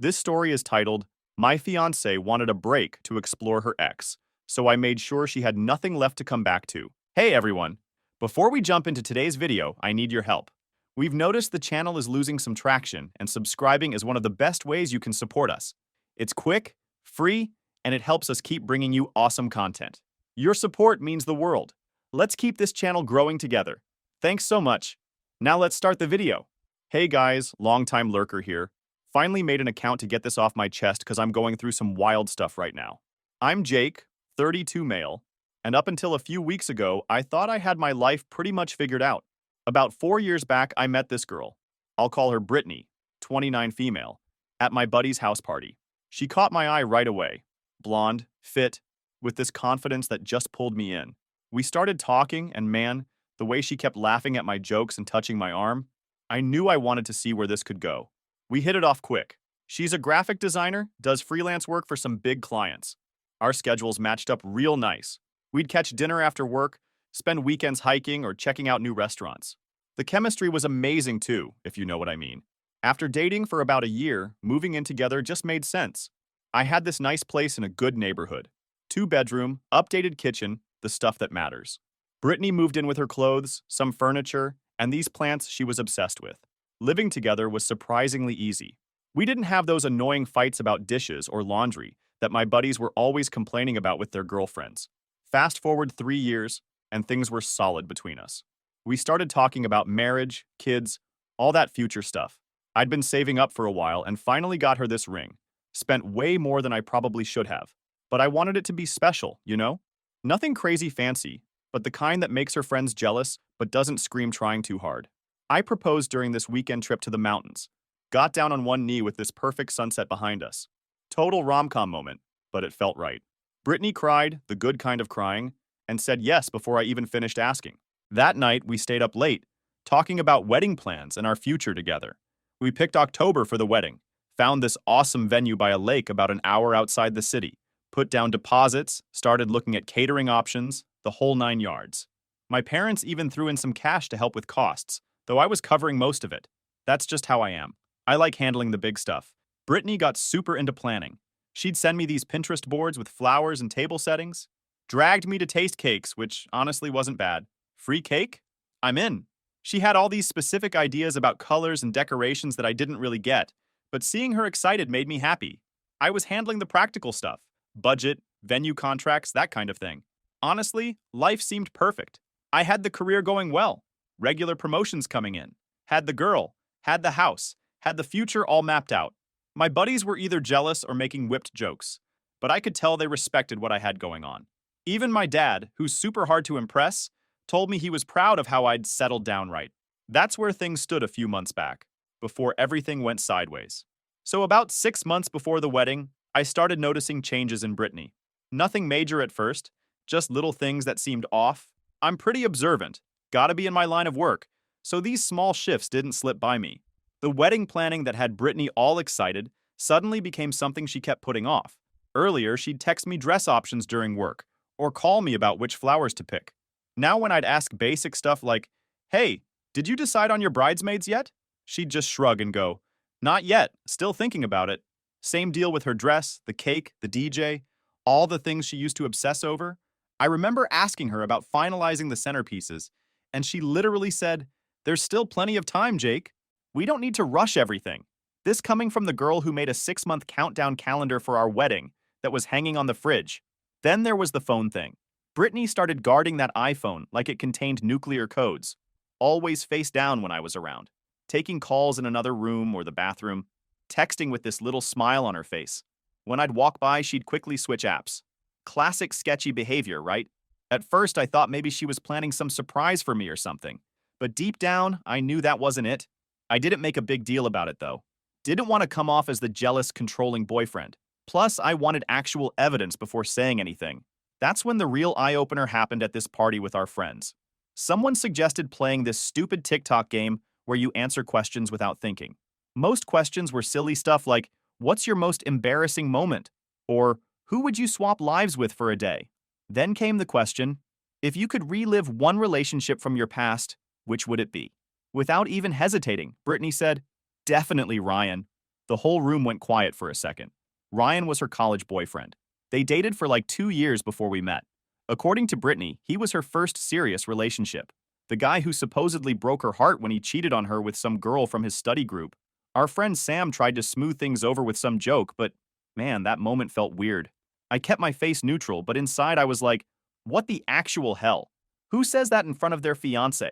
This story is titled, My Fiancée Wanted a Break to Explore Her Ex, so I made sure she had nothing left to come back to. Hey everyone! Before we jump into today's video, I need your help. We've noticed the channel is losing some traction, and subscribing is one of the best ways you can support us. It's quick, free, and it helps us keep bringing you awesome content. Your support means the world. Let's keep this channel growing together. Thanks so much. Now let's start the video. Hey guys, longtime lurker here. Finally made an account to get this off my chest because I'm going through some wild stuff right now. I'm Jake, 32 male, and up until a few weeks ago, I thought I had my life pretty much figured out. About 4 years back, I met this girl. I'll call her Brittany, 29 female, at my buddy's house party. She caught my eye right away. Blonde, fit, with this confidence that just pulled me in. We started talking, and man, the way she kept laughing at my jokes and touching my arm, I knew I wanted to see where this could go. We hit it off quick. She's a graphic designer, does freelance work for some big clients. Our schedules matched up real nice. We'd catch dinner after work, spend weekends hiking or checking out new restaurants. The chemistry was amazing too, if you know what I mean. After dating for about a year, moving in together just made sense. I had this nice place in a good neighborhood. 2-bedroom, updated kitchen, the stuff that matters. Brittany moved in with her clothes, some furniture, and these plants she was obsessed with. Living together was surprisingly easy. We didn't have those annoying fights about dishes or laundry that my buddies were always complaining about with their girlfriends. Fast forward 3 years, and things were solid between us. We started talking about marriage, kids, all that future stuff. I'd been saving up for a while and finally got her this ring. Spent way more than I probably should have. But I wanted it to be special, you know? Nothing crazy fancy, but the kind that makes her friends jealous but doesn't scream trying too hard. I proposed during this weekend trip to the mountains. Got down on one knee with this perfect sunset behind us. Total rom-com moment, but it felt right. Brittany cried, the good kind of crying, and said yes before I even finished asking. That night, we stayed up late, talking about wedding plans and our future together. We picked October for the wedding, found this awesome venue by a lake about an hour outside the city, put down deposits, started looking at catering options, the whole 9 yards. My parents even threw in some cash to help with costs, though I was covering most of it. That's just how I am. I like handling the big stuff. Brittany got super into planning. She'd send me these Pinterest boards with flowers and table settings. Dragged me to taste cakes, which honestly wasn't bad. Free cake? I'm in. She had all these specific ideas about colors and decorations that I didn't really get, but seeing her excited made me happy. I was handling the practical stuff. Budget, venue contracts, that kind of thing. Honestly, life seemed perfect. I had the career going well. Regular promotions coming in. Had the girl. Had the house. Had the future all mapped out. My buddies were either jealous or making whipped jokes, but I could tell they respected what I had going on. Even my dad, who's super hard to impress, told me he was proud of how I'd settled down right. That's where things stood a few months back, before everything went sideways. So about 6 months before the wedding, I started noticing changes in Brittany. Nothing major at first, just little things that seemed off. I'm pretty observant, gotta be in my line of work, so these small shifts didn't slip by me. The wedding planning that had Brittany all excited suddenly became something she kept putting off. Earlier, she'd text me dress options during work, or call me about which flowers to pick. Now when I'd ask basic stuff like, "Hey, did you decide on your bridesmaids yet?" she'd just shrug and go, "Not yet, still thinking about it." Same deal with her dress, the cake, the DJ, all the things she used to obsess over. I remember asking her about finalizing the centerpieces, and she literally said, "There's still plenty of time, Jake. We don't need to rush everything." This coming from the girl who made a 6-month countdown calendar for our wedding that was hanging on the fridge. Then there was the phone thing. Brittany started guarding that iPhone like it contained nuclear codes, always face down when I was around, taking calls in another room or the bathroom, texting with this little smile on her face. When I'd walk by, she'd quickly switch apps. Classic sketchy behavior, right? At first, I thought maybe she was planning some surprise for me or something, but deep down, I knew that wasn't it. I didn't make a big deal about it, though. Didn't want to come off as the jealous, controlling boyfriend. Plus, I wanted actual evidence before saying anything. That's when the real eye-opener happened at this party with our friends. Someone suggested playing this stupid TikTok game where you answer questions without thinking. Most questions were silly stuff like, "What's your most embarrassing moment?" Or, "Who would you swap lives with for a day?" Then came the question, if you could relive one relationship from your past, which would it be? Without even hesitating, Brittany said, "Definitely Ryan." The whole room went quiet for a second. Ryan was her college boyfriend. They dated for like 2 years before we met. According to Brittany, he was her first serious relationship. The guy who supposedly broke her heart when he cheated on her with some girl from his study group. Our friend Sam tried to smooth things over with some joke, but man, that moment felt weird. I kept my face neutral, but inside I was like, what the actual hell? Who says that in front of their fiancé?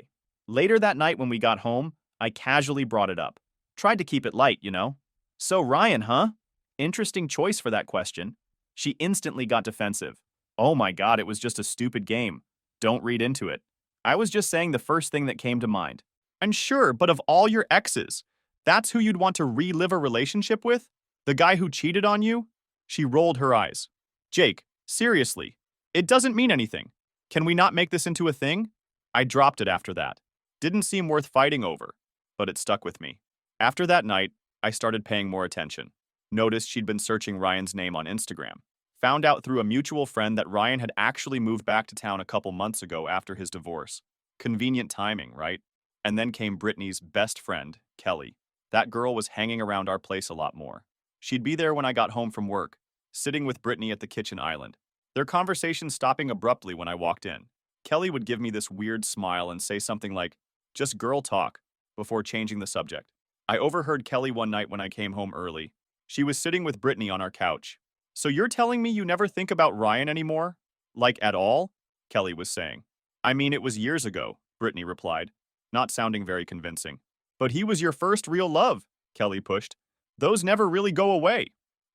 Later that night when we got home, I casually brought it up. Tried to keep it light, you know? So Ryan, huh? Interesting choice for that question. She instantly got defensive. Oh my god, it was just a stupid game. Don't read into it. I was just saying the first thing that came to mind. And sure, but of all your exes, that's who you'd want to relive a relationship with? The guy who cheated on you? She rolled her eyes. Jake, seriously, it doesn't mean anything. Can we not make this into a thing? I dropped it after that. Didn't seem worth fighting over, but it stuck with me. After that night, I started paying more attention. Noticed she'd been searching Ryan's name on Instagram. Found out through a mutual friend that Ryan had actually moved back to town a couple months ago after his divorce. Convenient timing, right? And then came Brittany's best friend, Kelly. That girl was hanging around our place a lot more. She'd be there when I got home from work, sitting with Brittany at the kitchen island. Their conversation stopping abruptly when I walked in. Kelly would give me this weird smile and say something like, just girl talk, before changing the subject. I overheard Kelly one night when I came home early. She was sitting with Brittany on our couch. So you're telling me you never think about Ryan anymore? Like at all? Kelly was saying. I mean, it was years ago, Brittany replied, not sounding very convincing. But he was your first real love, Kelly pushed. Those never really go away.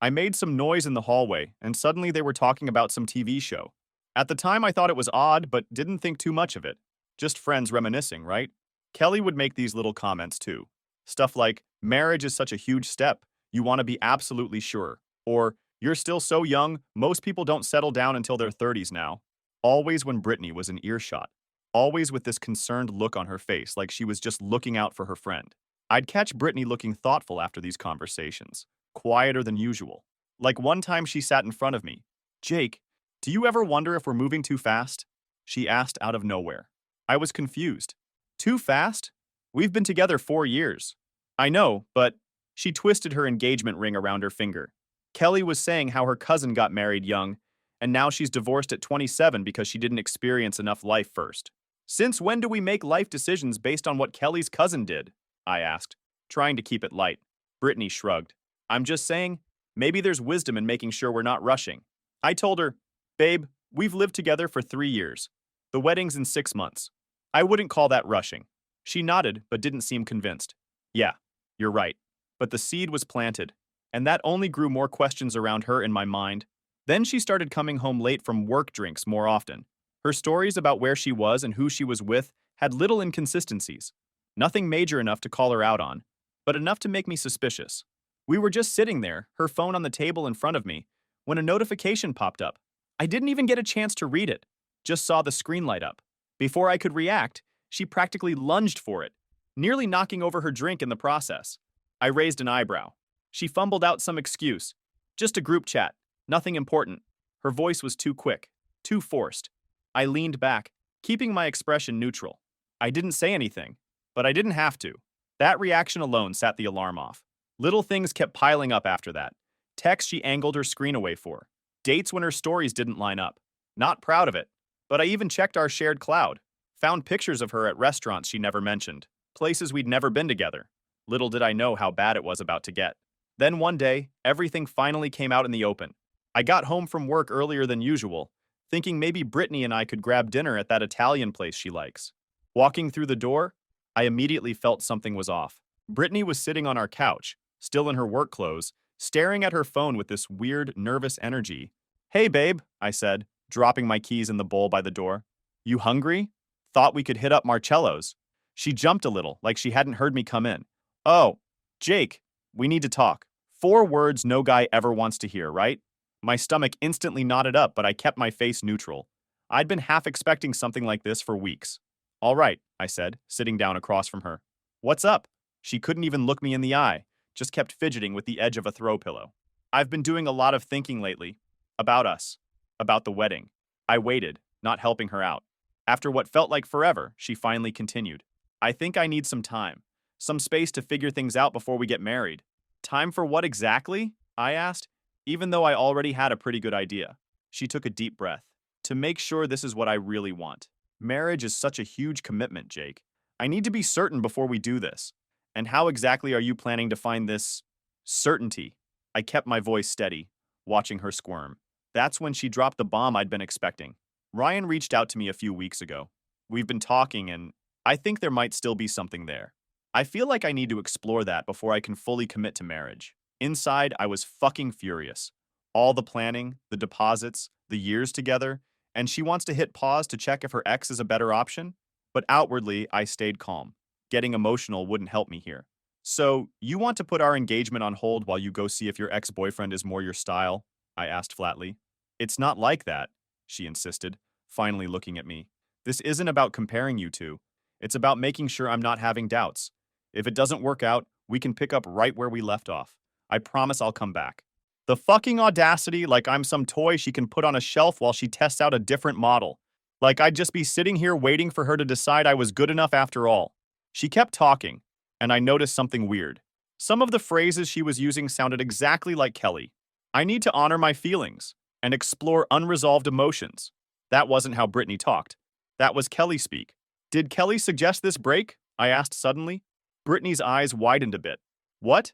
I made some noise in the hallway, and suddenly they were talking about some TV show. At the time, I thought it was odd, but didn't think too much of it. Just friends reminiscing, right? Kelly would make these little comments too. Stuff like, marriage is such a huge step, you want to be absolutely sure. Or, you're still so young, most people don't settle down until their 30s now. Always when Brittany was in earshot. Always with this concerned look on her face, like she was just looking out for her friend. I'd catch Brittany looking thoughtful after these conversations, quieter than usual. Like one time she sat in front of me. Jake, do you ever wonder if we're moving too fast? She asked out of nowhere. I was confused. Too fast? We've been together 4 years. I know, but she twisted her engagement ring around her finger. Kelly was saying how her cousin got married young, and now she's divorced at 27 because she didn't experience enough life first. Since when do we make life decisions based on what Kelly's cousin did? I asked, trying to keep it light. Brittany shrugged. I'm just saying, maybe there's wisdom in making sure we're not rushing. I told her, babe, we've lived together for 3 years. The wedding's in 6 months. I wouldn't call that rushing. She nodded, but didn't seem convinced. Yeah, you're right. But the seed was planted, and that only grew more questions around her in my mind. Then she started coming home late from work drinks more often. Her stories about where she was and who she was with had little inconsistencies. Nothing major enough to call her out on, but enough to make me suspicious. We were just sitting there, her phone on the table in front of me, when a notification popped up. I didn't even get a chance to read it, just saw the screen light up. Before I could react, she practically lunged for it, nearly knocking over her drink in the process. I raised an eyebrow. She fumbled out some excuse. Just a group chat, nothing important. Her voice was too quick, too forced. I leaned back, keeping my expression neutral. I didn't say anything, but I didn't have to. That reaction alone set the alarm off. Little things kept piling up after that. Texts she angled her screen away for. Dates when her stories didn't line up. Not proud of it, but I even checked our shared cloud. Found pictures of her at restaurants she never mentioned. Places we'd never been together. Little did I know how bad it was about to get. Then one day, everything finally came out in the open. I got home from work earlier than usual, thinking maybe Brittany and I could grab dinner at that Italian place she likes. Walking through the door, I immediately felt something was off. Brittany was sitting on our couch, still in her work clothes, staring at her phone with this weird, nervous energy. Hey, babe, I said, dropping my keys in the bowl by the door. You hungry? Thought we could hit up Marcello's. She jumped a little, like she hadn't heard me come in. Oh, Jake, we need to talk. 4 words no guy ever wants to hear, right? My stomach instantly knotted up, but I kept my face neutral. I'd been half expecting something like this for weeks. All right, I said, sitting down across from her. What's up? She couldn't even look me in the eye, just kept fidgeting with the edge of a throw pillow. I've been doing a lot of thinking lately. About us. About the wedding. I waited, not helping her out. After what felt like forever, she finally continued. I think I need some time. Some space to figure things out before we get married. Time for what exactly? I asked, even though I already had a pretty good idea. She took a deep breath. To make sure this is what I really want. Marriage is such a huge commitment, Jake. I need to be certain before we do this. And how exactly are you planning to find this certainty? I kept my voice steady, watching her squirm. That's when she dropped the bomb I'd been expecting. Ryan reached out to me a few weeks ago. We've been talking, and I think there might still be something there. I feel like I need to explore that before I can fully commit to marriage. Inside, I was fucking furious. All the planning, the deposits, the years together, and she wants to hit pause to check if her ex is a better option? But outwardly, I stayed calm. Getting emotional wouldn't help me here. So, you want to put our engagement on hold while you go see if your ex-boyfriend is more your style? I asked flatly. It's not like that, she insisted, finally looking at me. This isn't about comparing you two. It's about making sure I'm not having doubts. If it doesn't work out, we can pick up right where we left off. I promise I'll come back. The fucking audacity, like I'm some toy she can put on a shelf while she tests out a different model. Like I'd just be sitting here waiting for her to decide I was good enough after all. She kept talking, and I noticed something weird. Some of the phrases she was using sounded exactly like Kelly. I need to honor my feelings and explore unresolved emotions. That wasn't how Brittany talked. That was Kelly speak. Did Kelly suggest this break? I asked suddenly. Brittany's eyes widened a bit. What?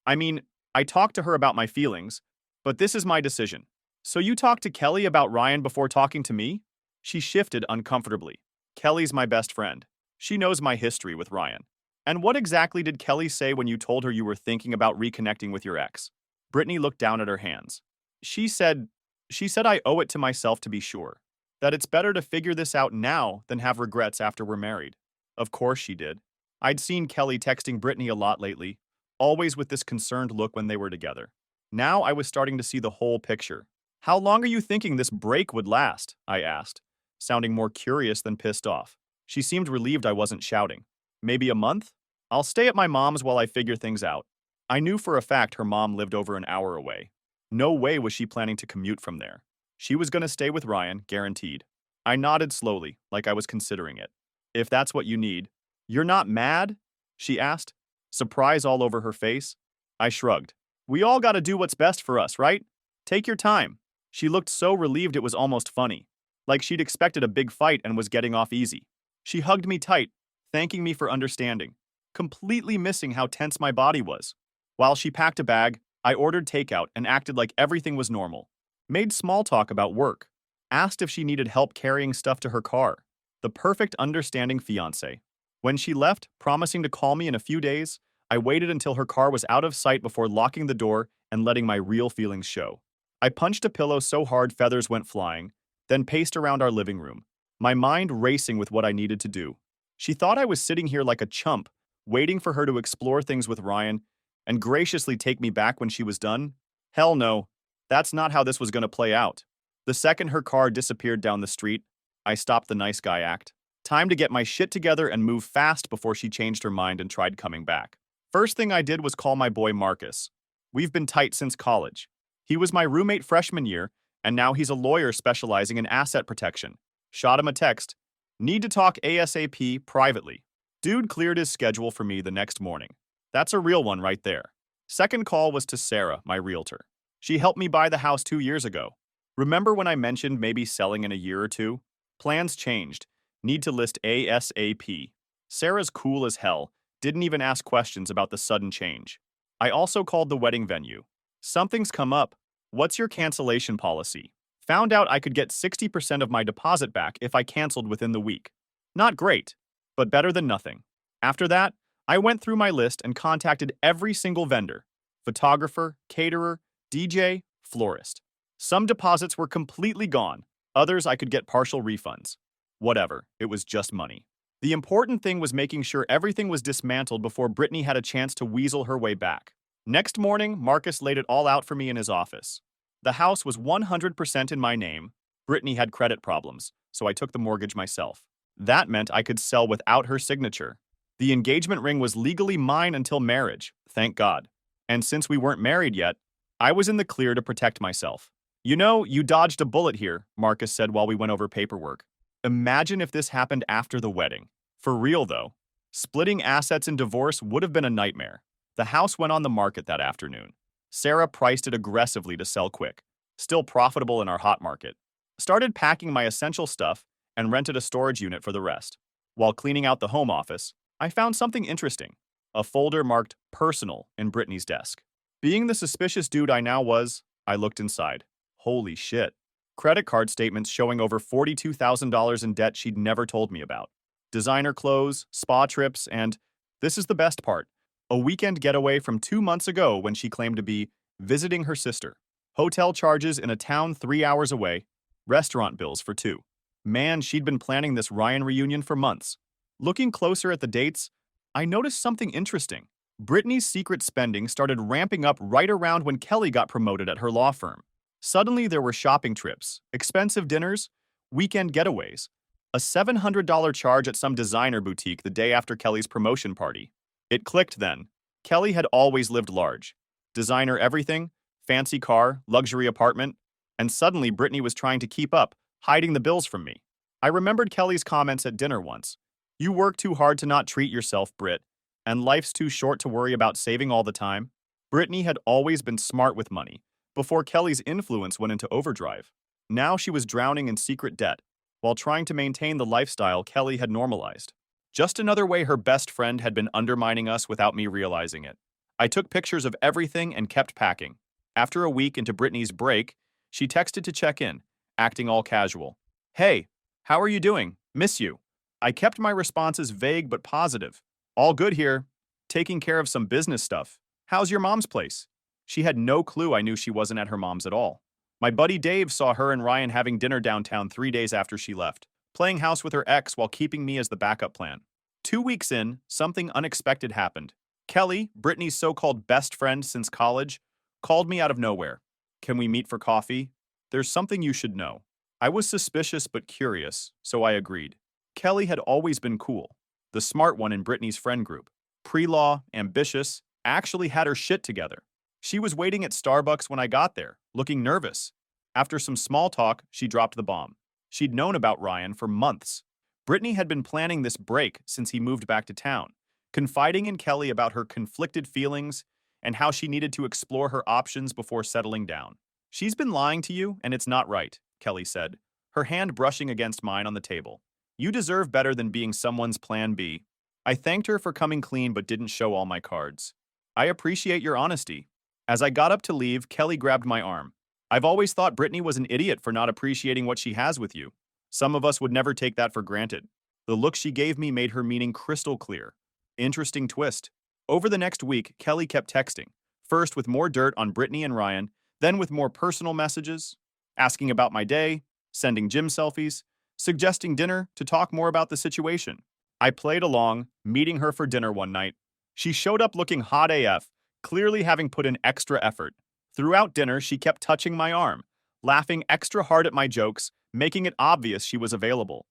I mean, I talked to her about my feelings, but this is my decision. So you talked to Kelly about Ryan before talking to me? She shifted uncomfortably. Kelly's my best friend. She knows my history with Ryan. And what exactly did Kelly say when you told her you were thinking about reconnecting with your ex? Brittany looked down at her hands. She said I owe it to myself to be sure. That it's better to figure this out now than have regrets after we're married. Of course she did. I'd seen Kelly texting Brittany a lot lately, always with this concerned look when they were together. Now I was starting to see the whole picture. How long are you thinking this break would last? I asked, sounding more curious than pissed off. She seemed relieved I wasn't shouting. Maybe a month? I'll stay at my mom's while I figure things out. I knew for a fact her mom lived over an hour away. No way was she planning to commute from there. She was going to stay with Ryan, guaranteed. I nodded slowly, like I was considering it. If that's what you need. You're not mad? She asked, surprise all over her face. I shrugged. We all gotta do what's best for us, right? Take your time. She looked so relieved it was almost funny, like she'd expected a big fight and was getting off easy. She hugged me tight, thanking me for understanding, completely missing how tense my body was. While she packed a bag, I ordered takeout and acted like everything was normal. Made small talk about work. Asked if she needed help carrying stuff to her car. The perfect understanding fiancé. When she left, promising to call me in a few days, I waited until her car was out of sight before locking the door and letting my real feelings show. I punched a pillow so hard feathers went flying, then paced around our living room, my mind racing with what I needed to do. She thought I was sitting here like a chump, waiting for her to explore things with Ryan and graciously take me back when she was done? Hell no. That's not how this was going to play out. The second her car disappeared down the street, I stopped the nice guy act. Time to get my shit together and move fast before she changed her mind and tried coming back. First thing I did was call my boy Marcus. We've been tight since college. He was my roommate freshman year, and now he's a lawyer specializing in asset protection. Shot him a text. Need to talk ASAP privately. Dude cleared his schedule for me the next morning. That's a real one right there. Second call was to Sarah, my realtor. She helped me buy the house 2 years ago. Remember when I mentioned maybe selling in a year or two? Plans changed. Need to list ASAP. Sarah's cool as hell, didn't even ask questions about the sudden change. I also called the wedding venue. Something's come up. What's your cancellation policy? Found out I could get 60% of my deposit back if I canceled within the week. Not great, but better than nothing. After that, I went through my list and contacted every single vendor. Photographer, caterer, DJ, florist. Some deposits were completely gone. Others I could get partial refunds. Whatever, it was just money. The important thing was making sure everything was dismantled before Brittany had a chance to weasel her way back. Next morning, Marcus laid it all out for me in his office. The house was 100% in my name. Brittany had credit problems, so I took the mortgage myself. That meant I could sell without her signature. The engagement ring was legally mine until marriage, thank God. And since we weren't married yet, I was in the clear to protect myself. You know, you dodged a bullet here, Marcus said while we went over paperwork. Imagine if this happened after the wedding. For real, though. Splitting assets in divorce would have been a nightmare. The house went on the market that afternoon. Sarah priced it aggressively to sell quick, still profitable in our hot market. Started packing my essential stuff and rented a storage unit for the rest. While cleaning out the home office, I found something interesting, a folder marked personal in Brittany's desk. Being the suspicious dude I now was, I looked inside. Holy shit. Credit card statements showing over $42,000 in debt she'd never told me about. Designer clothes, spa trips, and, this is the best part, a weekend getaway from 2 months ago when she claimed to be visiting her sister. Hotel charges in a town 3 hours away, restaurant bills for two. Man, she'd been planning this Ryan reunion for months. Looking closer at the dates, I noticed something interesting. Brittany's secret spending started ramping up right around when Kelly got promoted at her law firm. Suddenly there were shopping trips, expensive dinners, weekend getaways, a $700 charge at some designer boutique the day after Kelly's promotion party. It clicked then. Kelly had always lived large. Designer everything, fancy car, luxury apartment, and suddenly Brittany was trying to keep up, hiding the bills from me. I remembered Kelly's comments at dinner once. You work too hard to not treat yourself, Britt, and life's too short to worry about saving all the time. Brittany had always been smart with money, before Kelly's influence went into overdrive. Now she was drowning in secret debt, while trying to maintain the lifestyle Kelly had normalized. Just another way her best friend had been undermining us without me realizing it. I took pictures of everything and kept packing. After a week into Brittany's break, she texted to check in, acting all casual. Hey, how are you doing? Miss you. I kept my responses vague but positive. All good here. Taking care of some business stuff. How's your mom's place? She had no clue I knew she wasn't at her mom's at all. My buddy Dave saw her and Ryan having dinner downtown 3 days after she left, playing house with her ex while keeping me as the backup plan. 2 weeks in, something unexpected happened. Kelly, Brittany's so-called best friend since college, called me out of nowhere. Can we meet for coffee? There's something you should know. I was suspicious but curious, so I agreed. Kelly had always been cool, the smart one in Brittany's friend group. Pre-law, ambitious, actually had her shit together. She was waiting at Starbucks when I got there, looking nervous. After some small talk, she dropped the bomb. She'd known about Ryan for months. Brittany had been planning this break since he moved back to town, confiding in Kelly about her conflicted feelings and how she needed to explore her options before settling down. She's been lying to you, and it's not right, Kelly said, her hand brushing against mine on the table. You deserve better than being someone's plan B. I thanked her for coming clean but didn't show all my cards. I appreciate your honesty. As I got up to leave, Kelly grabbed my arm. I've always thought Brittany was an idiot for not appreciating what she has with you. Some of us would never take that for granted. The look she gave me made her meaning crystal clear. Interesting twist. Over the next week, Kelly kept texting, first with more dirt on Brittany and Ryan, then with more personal messages, asking about my day, sending gym selfies, suggesting dinner to talk more about the situation. I played along, meeting her for dinner one night. She showed up looking hot AF, clearly having put in extra effort. Throughout dinner, she kept touching my arm, laughing extra hard at my jokes, making it obvious she was available.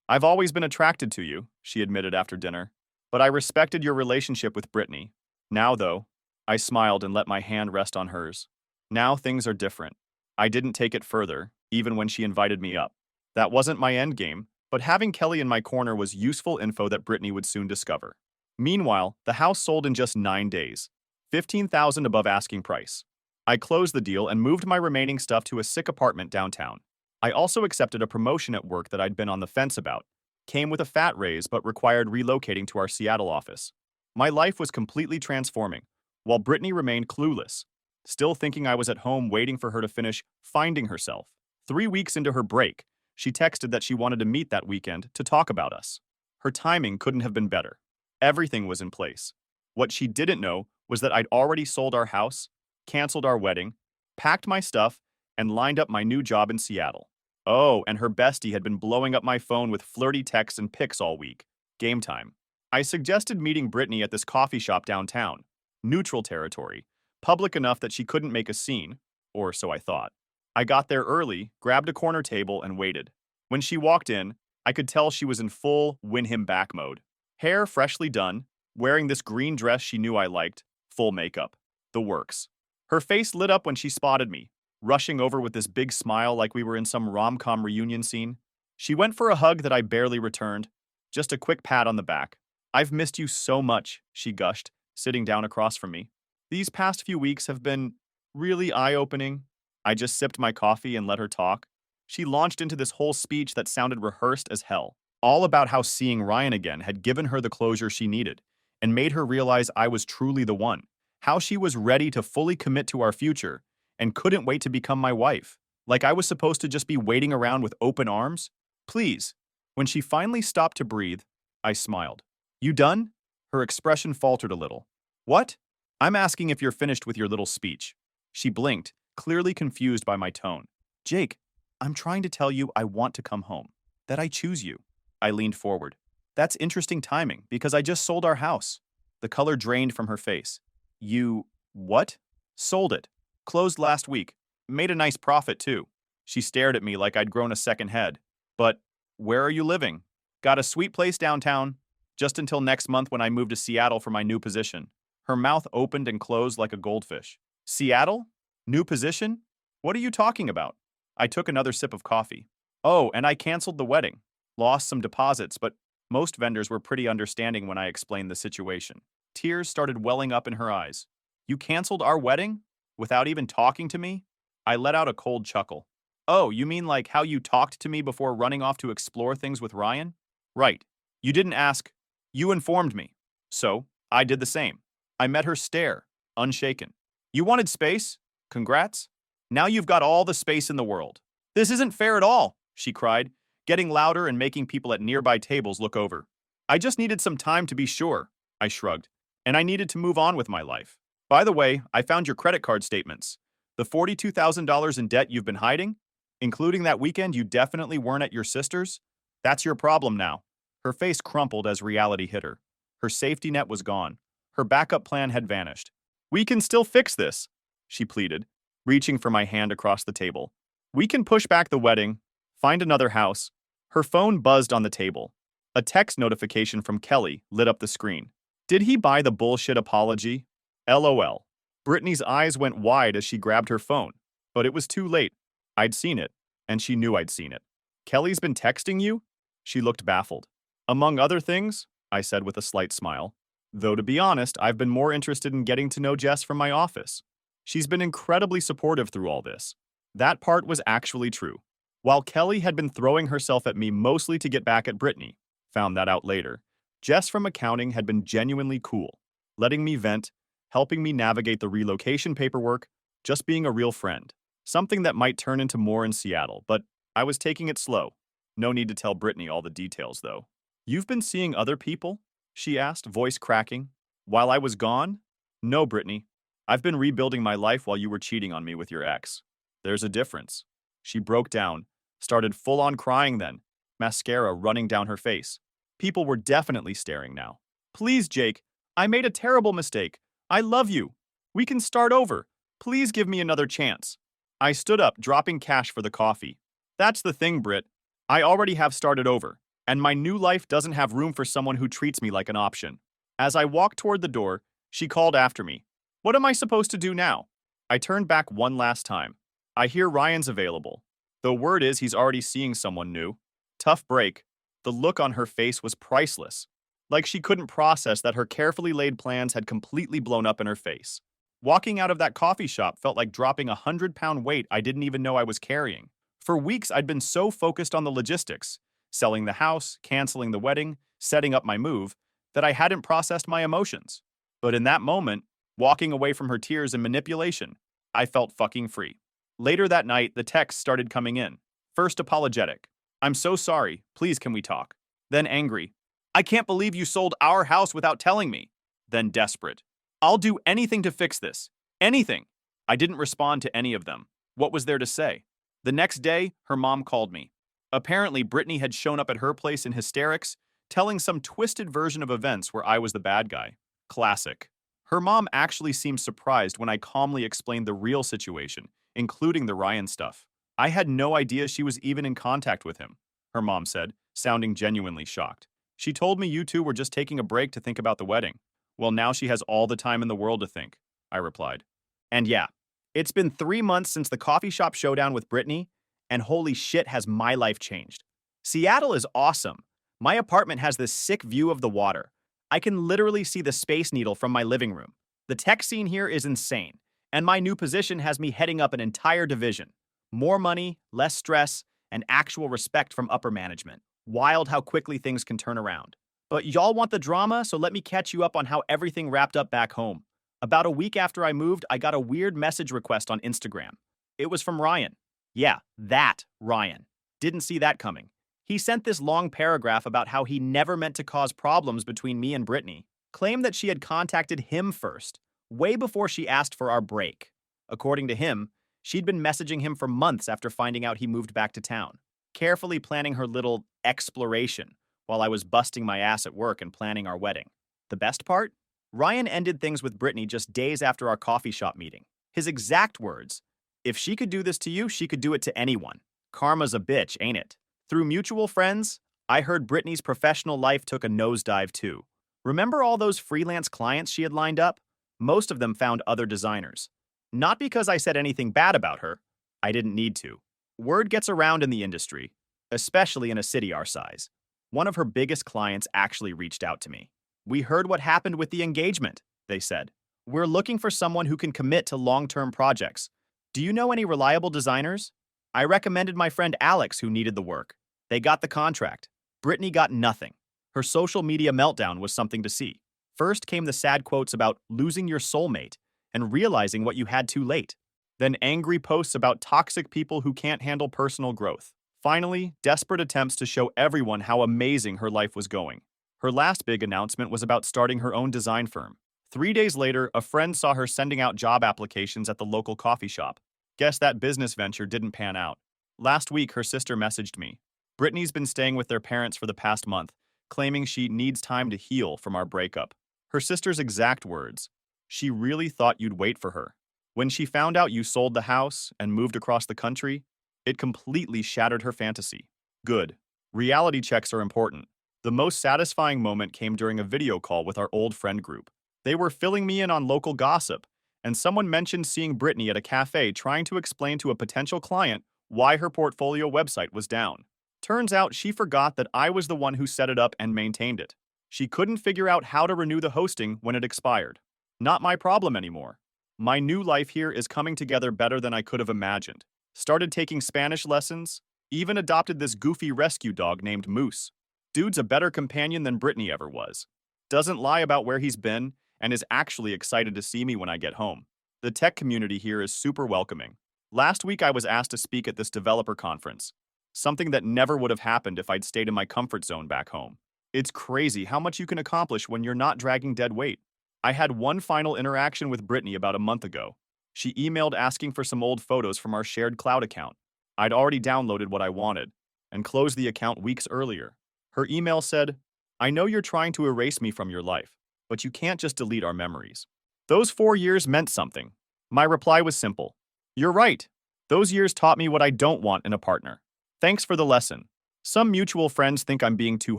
I've always been attracted to you, she admitted after dinner, but I respected your relationship with Brittany. Now, though, I smiled and let my hand rest on hers. Now things are different. I didn't take it further, even when she invited me up. That wasn't my end game, but having Kelly in my corner was useful info that Brittany would soon discover. Meanwhile, the house sold in just 9 days, $15,000 above asking price. I closed the deal and moved my remaining stuff to a sick apartment downtown. I also accepted a promotion at work that I'd been on the fence about. Came with a fat raise but required relocating to our Seattle office. My life was completely transforming, while Brittany remained clueless, still thinking I was at home waiting for her to finish finding herself. 3 weeks into her break, she texted that she wanted to meet that weekend to talk about us. Her timing couldn't have been better. Everything was in place. What she didn't know was that I'd already sold our house, canceled our wedding, packed my stuff, and lined up my new job in Seattle. Oh, and her bestie had been blowing up my phone with flirty texts and pics all week. Game time. I suggested meeting Brittany at this coffee shop downtown. Neutral territory. Public enough that she couldn't make a scene, or so I thought. I got there early, grabbed a corner table, and waited. When she walked in, I could tell she was in full win-him-back mode. Hair freshly done, wearing this green dress she knew I liked, full makeup. The works. Her face lit up when she spotted me, rushing over with this big smile like we were in some rom-com reunion scene. She went for a hug that I barely returned, just a quick pat on the back. I've missed you so much, she gushed, sitting down across from me. These past few weeks have been really eye-opening. I just sipped my coffee and let her talk. She launched into this whole speech that sounded rehearsed as hell, all about how seeing Ryan again had given her the closure she needed and made her realize I was truly the one, how she was ready to fully commit to our future and couldn't wait to become my wife. Like I was supposed to just be waiting around with open arms? Please. When she finally stopped to breathe, I smiled. You done? Her expression faltered a little. What? I'm asking if you're finished with your little speech. She blinked, clearly confused by my tone. Jake, I'm trying to tell you I want to come home. That I choose you. I leaned forward. That's interesting timing, because I just sold our house. The color drained from her face. You… what? Sold it. Closed last week. Made a nice profit, too. She stared at me like I'd grown a second head. But, where are you living? Got a sweet place downtown. Just until next month when I move to Seattle for my new position. Her mouth opened and closed like a goldfish. Seattle? New position? What are you talking about? I took another sip of coffee. Oh, and I canceled the wedding. Lost some deposits, but most vendors were pretty understanding when I explained the situation. Tears started welling up in her eyes. You canceled our wedding? Without even talking to me? I let out a cold chuckle. Oh, you mean like how you talked to me before running off to explore things with Ryan? Right. You didn't ask. You informed me. So, I did the same. I met her stare, unshaken. You wanted space? Congrats. Now you've got all the space in the world. This isn't fair at all, she cried, getting louder and making people at nearby tables look over. I just needed some time to be sure, I shrugged, and I needed to move on with my life. By the way, I found your credit card statements. The $42,000 in debt you've been hiding? Including that weekend you definitely weren't at your sister's? That's your problem now. Her face crumpled as reality hit her. Her safety net was gone. Her backup plan had vanished. We can still fix this, she pleaded, reaching for my hand across the table. We can push back the wedding, find another house. Her phone buzzed on the table. A text notification from Kelly lit up the screen. Did he buy the bullshit apology? LOL. Brittany's eyes went wide as she grabbed her phone, but it was too late. I'd seen it, and she knew I'd seen it. Kelly's been texting you? She looked baffled. Among other things, I said with a slight smile. Though to be honest, I've been more interested in getting to know Jess from my office. She's been incredibly supportive through all this. That part was actually true. While Kelly had been throwing herself at me mostly to get back at Brittany, found that out later, Jess from accounting had been genuinely cool, letting me vent, helping me navigate the relocation paperwork, just being a real friend. Something that might turn into more in Seattle, but I was taking it slow. No need to tell Brittany all the details, though. You've been seeing other people? She asked, voice cracking. While I was gone? No, Brittany. I've been rebuilding my life while you were cheating on me with your ex. There's a difference. She broke down, started full-on crying then, mascara running down her face. People were definitely staring now. Please, Jake, I made a terrible mistake. I love you. We can start over. Please give me another chance. I stood up, dropping cash for the coffee. That's the thing, Britt. I already have started over, and my new life doesn't have room for someone who treats me like an option. As I walked toward the door, she called after me. What am I supposed to do now? I turned back one last time. I hear Ryan's available. The word is he's already seeing someone new. Tough break. The look on her face was priceless. Like she couldn't process that her carefully laid plans had completely blown up in her face. Walking out of that coffee shop felt like dropping a 100-pound weight I didn't even know I was carrying. For weeks, I'd been so focused on the logistics, selling the house, canceling the wedding, setting up my move, that I hadn't processed my emotions. But in that moment, walking away from her tears and manipulation, I felt fucking free. Later that night, the texts started coming in. First apologetic. I'm so sorry. Please can we talk? Then angry. I can't believe you sold our house without telling me. Then desperate. I'll do anything to fix this. Anything. I didn't respond to any of them. What was there to say? The next day, her mom called me. Apparently, Brittany had shown up at her place in hysterics, telling some twisted version of events where I was the bad guy. Classic. Her mom actually seemed surprised when I calmly explained the real situation, including the Ryan stuff. I had no idea she was even in contact with him, her mom said, sounding genuinely shocked. She told me you two were just taking a break to think about the wedding. Well, now she has all the time in the world to think, I replied. And yeah, it's been 3 months since the coffee shop showdown with Brittany, and holy shit has my life changed. Seattle is awesome. My apartment has this sick view of the water. I can literally see the Space Needle from my living room. The tech scene here is insane, and my new position has me heading up an entire division. More money, less stress, and actual respect from upper management. Wild how quickly things can turn around. But y'all want the drama, so let me catch you up on how everything wrapped up back home. About a week after I moved, I got a weird message request on Instagram. It was from Ryan. Yeah, that Ryan. Didn't see that coming. He sent this long paragraph about how he never meant to cause problems between me and Brittany, claimed that she had contacted him first, way before she asked for our break. According to him, she'd been messaging him for months after finding out he moved back to town, carefully planning her little exploration while I was busting my ass at work and planning our wedding. The best part? Ryan ended things with Brittany just days after our coffee shop meeting. His exact words, "If she could do this to you, she could do it to anyone. Karma's a bitch, ain't it?" Through mutual friends, I heard Brittany's professional life took a nosedive too. Remember all those freelance clients she had lined up? Most of them found other designers. Not because I said anything bad about her. I didn't need to. Word gets around in the industry, especially in a city our size. One of her biggest clients actually reached out to me. "We heard what happened with the engagement," they said. "We're looking for someone who can commit to long-term projects. Do you know any reliable designers?" I recommended my friend Alex, who needed the work. They got the contract. Brittany got nothing. Her social media meltdown was something to see. First came the sad quotes about losing your soulmate and realizing what you had too late. Then angry posts about toxic people who can't handle personal growth. Finally, desperate attempts to show everyone how amazing her life was going. Her last big announcement was about starting her own design firm. 3 days later, a friend saw her sending out job applications at the local coffee shop. Guess that business venture didn't pan out. Last week, her sister messaged me. Brittany's been staying with their parents for the past month, claiming she needs time to heal from our breakup. Her sister's exact words, "She really thought you'd wait for her. When she found out you sold the house and moved across the country, it completely shattered her fantasy." Good. Reality checks are important. The most satisfying moment came during a video call with our old friend group. They were filling me in on local gossip, and someone mentioned seeing Brittany at a cafe trying to explain to a potential client why her portfolio website was down. Turns out she forgot that I was the one who set it up and maintained it. She couldn't figure out how to renew the hosting when it expired. Not my problem anymore. My new life here is coming together better than I could have imagined. Started taking Spanish lessons, even adopted this goofy rescue dog named Moose. Dude's a better companion than Brittany ever was. Doesn't lie about where he's been, and is actually excited to see me when I get home. The tech community here is super welcoming. Last week I was asked to speak at this developer conference, something that never would have happened if I'd stayed in my comfort zone back home. It's crazy how much you can accomplish when you're not dragging dead weight. I had one final interaction with Brittany about a month ago. She emailed asking for some old photos from our shared cloud account. I'd already downloaded what I wanted, and closed the account weeks earlier. Her email said, "I know you're trying to erase me from your life, but you can't just delete our memories." Those 4 years meant something. My reply was simple. "You're right. Those years taught me what I don't want in a partner. Thanks for the lesson." Some mutual friends think I'm being too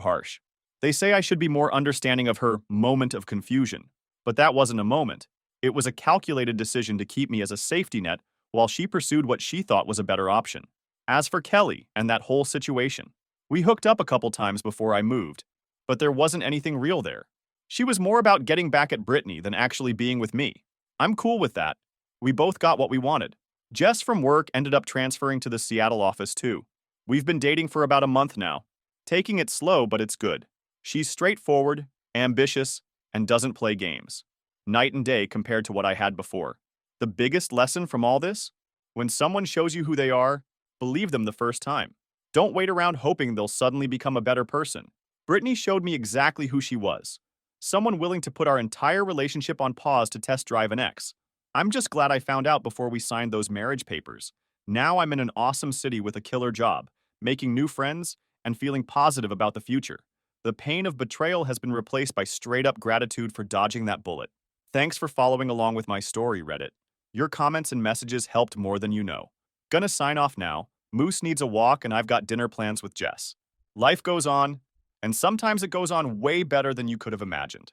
harsh. They say I should be more understanding of her moment of confusion. But that wasn't a moment. It was a calculated decision to keep me as a safety net while she pursued what she thought was a better option. As for Kelly and that whole situation, we hooked up a couple times before I moved, but there wasn't anything real there. She was more about getting back at Brittany than actually being with me. I'm cool with that. We both got what we wanted. Jess from work ended up transferring to the Seattle office too. We've been dating for about a month now. Taking it slow, but it's good. She's straightforward, ambitious, and doesn't play games. Night and day compared to what I had before. The biggest lesson from all this? When someone shows you who they are, believe them the first time. Don't wait around hoping they'll suddenly become a better person. Brittany showed me exactly who she was. Someone willing to put our entire relationship on pause to test drive an ex. I'm just glad I found out before we signed those marriage papers. Now I'm in an awesome city with a killer job, making new friends, and feeling positive about the future. The pain of betrayal has been replaced by straight-up gratitude for dodging that bullet. Thanks for following along with my story, Reddit. Your comments and messages helped more than you know. Gonna sign off now. Moose needs a walk and I've got dinner plans with Jess. Life goes on, and sometimes it goes on way better than you could have imagined.